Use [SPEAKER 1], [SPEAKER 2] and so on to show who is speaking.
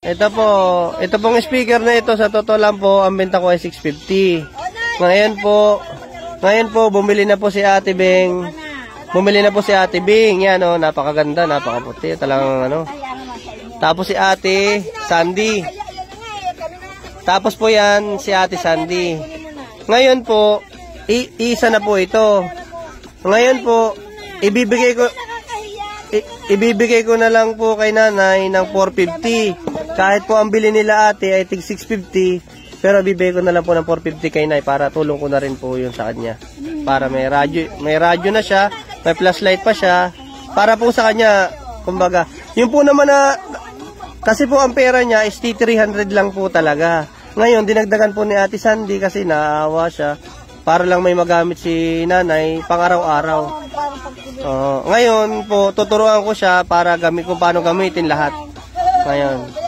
[SPEAKER 1] Ito pong speaker na ito, sa totoo lang po, ang benta ko ay 650. Ngayon po, bumili na po si Ate Beng. Yan, oh, napakaganda, napakaputi. Talagang, ano. Tapos si Ate Sandy. Tapos po yan, si Ate Sandy. Ngayon po, isa na po ito. Ngayon po, ibibigay ko na lang po kay nanay ng 450. Kahit po ang bili nila ate ay tig 650, pero bibigay ko na lang po ng 450 kay nay para tulong ko na rin po yun sa kanya. Para may radyo na siya, may flashlight pa siya, para po sa kanya, kumbaga. Yung po naman na, kasi po ang pera niya is 300 lang po talaga. Ngayon, dinagdagan po ni Ate Sandy kasi naawa siya, para lang may magamit si nanay pang araw-araw. Ngayon po, tuturuan ko siya para kung paano gamitin lahat. Ngayon.